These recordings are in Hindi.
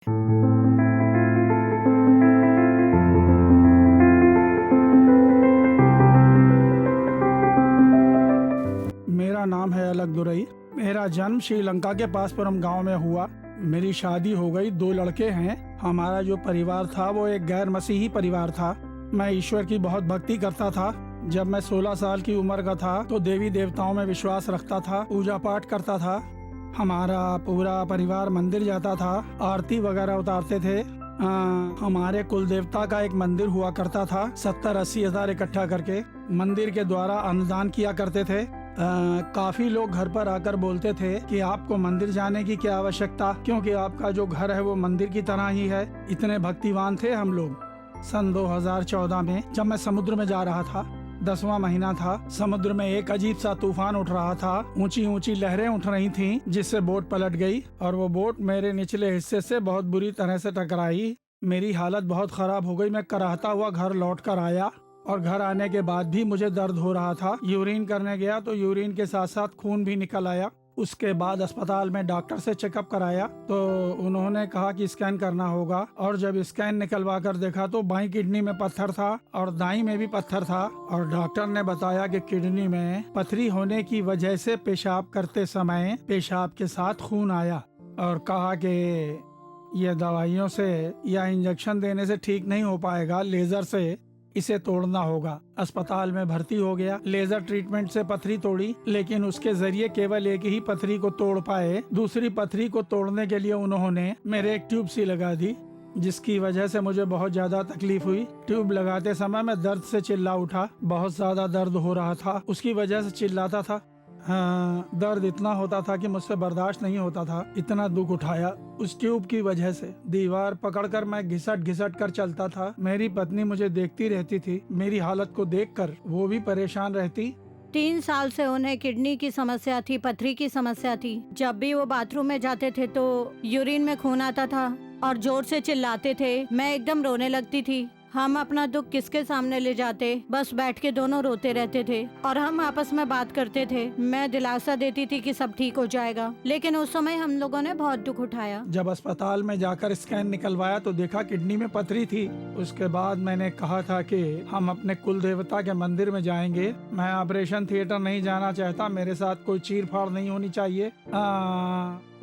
मेरा नाम है अलग दुरई। मेरा जन्म श्रीलंका के पासपुरम गांव में हुआ। मेरी शादी हो गई, 2 लड़के हैं। हमारा जो परिवार था वो एक गैर मसीही परिवार था। मैं ईश्वर की बहुत भक्ति करता था। जब मैं 16 साल की उम्र का था तो देवी देवताओं में विश्वास रखता था, पूजा पाठ करता था। हमारा पूरा परिवार मंदिर जाता था, आरती वगैरह उतारते थे। हमारे कुल देवता का एक मंदिर हुआ करता था। 70-80 हजार इकट्ठा करके मंदिर के द्वारा अन्नदान किया करते थे। काफी लोग घर पर आकर बोलते थे कि आपको मंदिर जाने की क्या आवश्यकता, क्योंकि आपका जो घर है वो मंदिर की तरह ही है। इतने भक्तिवान थे हम लोग। सन 2014 में जब मैं समुद्र में जा रहा था, 10वां महीना था, समुद्र में एक अजीब सा तूफान उठ रहा था। ऊंची ऊंची लहरें उठ रही थीं, जिससे बोट पलट गई और वो बोट मेरे निचले हिस्से से बहुत बुरी तरह से टकराई। मेरी हालत बहुत खराब हो गई। मैं कराहता हुआ घर लौट कर आया और घर आने के बाद भी मुझे दर्द हो रहा था। यूरिन करने गया तो यूरिन के साथ साथ खून भी निकल आया। उसके बाद अस्पताल में डॉक्टर से चेकअप कराया तो उन्होंने कहा कि स्कैन करना होगा, और जब स्कैन निकलवा कर देखा तो बाईं किडनी में पत्थर था और दाईं में भी पत्थर था। और डॉक्टर ने बताया कि किडनी में पथरी होने की वजह से पेशाब करते समय पेशाब के साथ खून आया, और कहा कि ये दवाइयों से या इंजेक्शन देने से ठीक नहीं हो पाएगा, लेजर से इसे तोड़ना होगा। अस्पताल में भर्ती हो गया। लेजर ट्रीटमेंट से पथरी तोड़ी, लेकिन उसके जरिए केवल एक ही पथरी को तोड़ पाए। दूसरी पथरी को तोड़ने के लिए उन्होंने मेरे एक ट्यूब सी लगा दी, जिसकी वजह से मुझे बहुत ज्यादा तकलीफ हुई। ट्यूब लगाते समय मैं दर्द से चिल्ला उठा। बहुत ज्यादा दर्द हो रहा था, उसकी वजह से चिल्लाता था। हाँ, दर्द इतना होता था कि मुझसे बर्दाश्त नहीं होता था। इतना दुख उठाया उस ट्यूब की वजह से। दीवार पकड़कर मैं घिसट घिसट कर चलता था। मेरी पत्नी मुझे देखती रहती थी। मेरी हालत को देखकर वो भी परेशान रहती। 3 साल से उन्हें किडनी की समस्या थी, पथरी की समस्या थी। जब भी वो बाथरूम में जाते थे तो यूरिन में खून आता था और जोर से चिल्लाते थे। मैं एकदम रोने लगती थी। हम अपना दुख किसके सामने ले जाते, बस बैठ के दोनों रोते रहते थे और हम आपस में बात करते थे। मैं दिलासा देती थी कि सब ठीक हो जाएगा, लेकिन उस समय हम लोगों ने बहुत दुख उठाया। जब अस्पताल में जाकर स्कैन निकलवाया तो देखा किडनी में पथरी थी। उसके बाद मैंने कहा था कि हम अपने कुल देवता के मंदिर में जाएंगे। मैं ऑपरेशन थिएटर नहीं जाना चाहता, मेरे साथ कोई चीर फाड़ नहीं होनी चाहिए।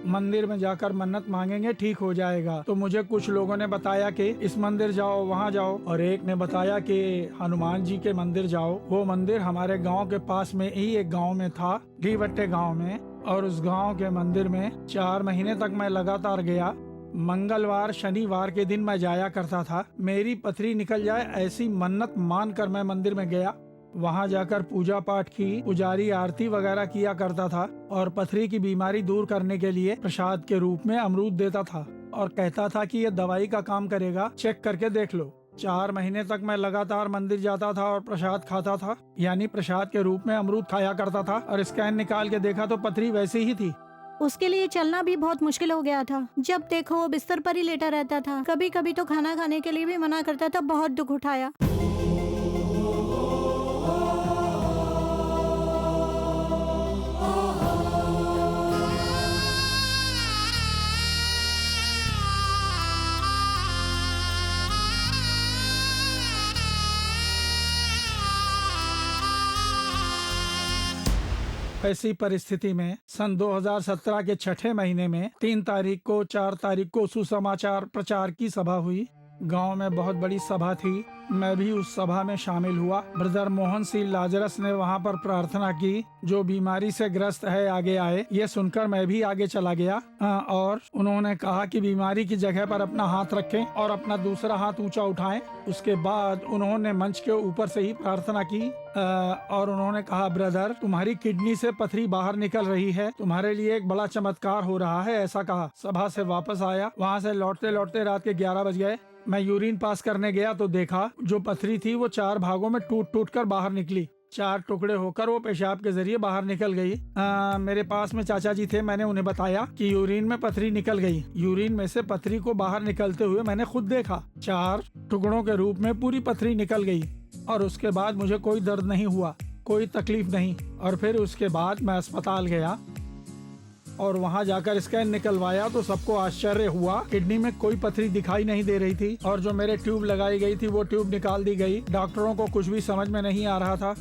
मंदिर में जाकर मन्नत मांगेंगे, ठीक हो जाएगा। तो मुझे कुछ लोगों ने बताया कि इस मंदिर जाओ, वहाँ जाओ, और एक ने बताया कि हनुमान जी के मंदिर जाओ। वो मंदिर हमारे गांव के पास में ही एक गांव में था, घीवट्टे गांव में, और उस गांव के मंदिर में 4 महीने तक मैं लगातार गया। मंगलवार शनिवार के दिन मैं जाया करता था। मेरी पथरी निकल जाए ऐसी मन्नत मान कर मैं मंदिर में गया। वहाँ जाकर पूजा पाठ की, पुजारी आरती वगैरह किया करता था और पथरी की बीमारी दूर करने के लिए प्रसाद के रूप में अमरूद देता था और कहता था कि ये दवाई का काम करेगा, चेक करके देख लो। 4 महीने तक मैं लगातार मंदिर जाता था और प्रसाद खाता था, यानी प्रसाद के रूप में अमरूद खाया करता था। और स्कैन निकाल के देखा तो पथरी वैसी ही थी। उसके लिए चलना भी बहुत मुश्किल हो गया था। जब देखो वो बिस्तर पर ही लेटा रहता था। कभी कभी तो खाना खाने के लिए भी मना करता था। बहुत दुख उठाया। ऐसी परिस्थिति में सन 2017 के 6ठे महीने में 3 तारीख को 4 तारीख को सुसमाचार प्रचार की सभा हुई। गांव में बहुत बड़ी सभा थी। मैं भी उस सभा में शामिल हुआ। ब्रदर मोहन सिंह लाजरस ने वहां पर प्रार्थना की, जो बीमारी से ग्रस्त है आगे आए। ये सुनकर मैं भी आगे चला गया और उन्होंने कहा कि बीमारी की जगह पर अपना हाथ रखें और अपना दूसरा हाथ ऊंचा उठाएं। उसके बाद उन्होंने मंच के ऊपर से ही प्रार्थना की और उन्होंने कहा, ब्रदर तुम्हारी किडनी से पथरी बाहर निकल रही है, तुम्हारे लिए एक बड़ा चमत्कार हो रहा है, ऐसा कहा। सभा से वापस आया। वहाँ से लौटते लौटते रात के 11 बज गए। मैं यूरिन पास करने गया तो देखा जो पथरी थी वो 4 भागों में टूट टूट कर बाहर निकली। 4 टुकड़े होकर वो पेशाब के जरिए बाहर निकल गई। मेरे पास में चाचा जी थे। मैंने उन्हें बताया कि यूरिन में पथरी निकल गई। यूरिन में से पथरी को बाहर निकलते हुए मैंने खुद देखा। 4 टुकड़ों के रूप में पूरी पथरी निकल गई और उसके बाद मुझे कोई दर्द नहीं हुआ, कोई तकलीफ नहीं। और फिर उसके बाद मैं अस्पताल गया। और वहाँ जाकर स्कैन निकलवाया तो सबको आश्चर्य हुआ। किडनी में कोई पथरी दिखाई नहीं दे रही थी और जो मेरे ट्यूब लगाई गई थी वो ट्यूब निकाल दी गई। डॉक्टरों को कुछ भी समझ में नहीं आ रहा था।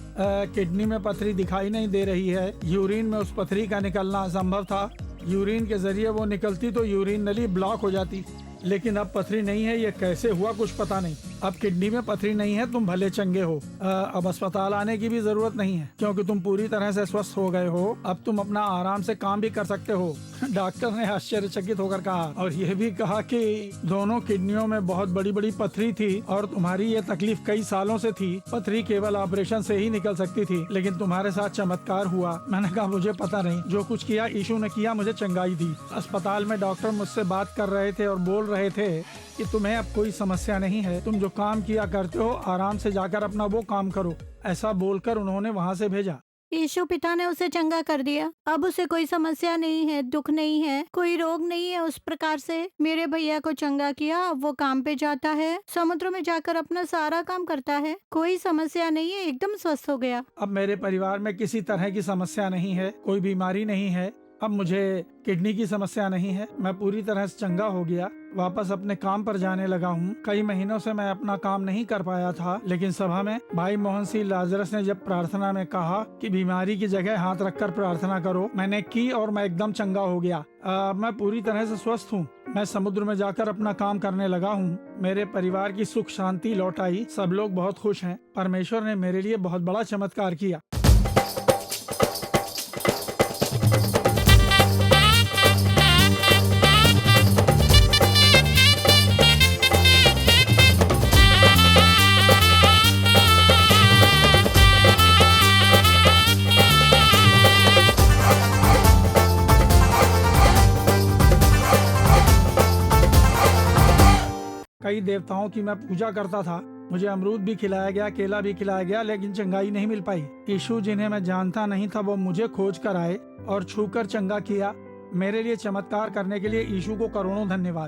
किडनी में पथरी दिखाई नहीं दे रही है। यूरिन में उस पथरी का निकलना असंभव था। यूरिन के जरिए वो निकलती तो यूरिन नली ब्लॉक हो जाती, लेकिन अब पथरी नहीं है। ये कैसे हुआ कुछ पता नहीं। अब किडनी में पथरी नहीं है, तुम भले चंगे हो। अब अस्पताल आने की भी जरूरत नहीं है क्योंकि तुम पूरी तरह से स्वस्थ हो गए हो। अब तुम अपना आराम से काम भी कर सकते हो, डॉक्टर ने आश्चर्यचकित होकर कहा। और यह भी कहा कि दोनों किडनियों में बहुत बड़ी बड़ी पथरी थी और तुम्हारी ये तकलीफ कई सालों से थी। पथरी केवल ऑपरेशन से ही निकल सकती थी, लेकिन तुम्हारे साथ चमत्कार हुआ। मैंने कहा मुझे पता नहीं, जो कुछ किया यीशु ने किया, मुझे चंगाई दी। अस्पताल में डॉक्टर मुझसे बात कर रहे थे और बोल रहे थे कि तुम्हें अब कोई समस्या नहीं है, तुम जो काम किया करते हो आराम से जाकर अपना वो काम करो। ऐसा बोलकर उन्होंने वहाँ से भेजा। यीशु पिता ने उसे चंगा कर दिया। अब उसे कोई समस्या नहीं है, दुख नहीं है, कोई रोग नहीं है। उस प्रकार से मेरे भैया को चंगा किया। अब वो काम पे जाता है, समुद्र में जाकर अपना सारा काम करता है। कोई समस्या नहीं है, एकदम स्वस्थ हो गया। अब मेरे परिवार में किसी तरह की समस्या नहीं है, कोई बीमारी नहीं है। अब मुझे किडनी की समस्या नहीं है। मैं पूरी तरह से चंगा हो गया, वापस अपने काम पर जाने लगा हूँ। कई महीनों से मैं अपना काम नहीं कर पाया था, लेकिन सभा में भाई मोहन सिंह लाजरस ने जब प्रार्थना में कहा कि बीमारी की जगह हाथ रखकर प्रार्थना करो, मैंने की और मैं एकदम चंगा हो गया। मैं पूरी तरह से स्वस्थ हूँ। मैं समुद्र में जाकर अपना काम करने लगा हूँ। मेरे परिवार की सुख शांति लौट आई। सब लोग बहुत खुश हैं। परमेश्वर ने मेरे लिए बहुत बड़ा चमत्कार किया। कई देवताओं की मैं पूजा करता था। मुझे अमरूद भी खिलाया गया, केला भी खिलाया गया, लेकिन चंगाई नहीं मिल पाई। यीशु जिन्हें मैं जानता नहीं था वो मुझे खोज कर आए और छूकर चंगा किया। मेरे लिए चमत्कार करने के लिए यीशु को करोड़ों धन्यवाद।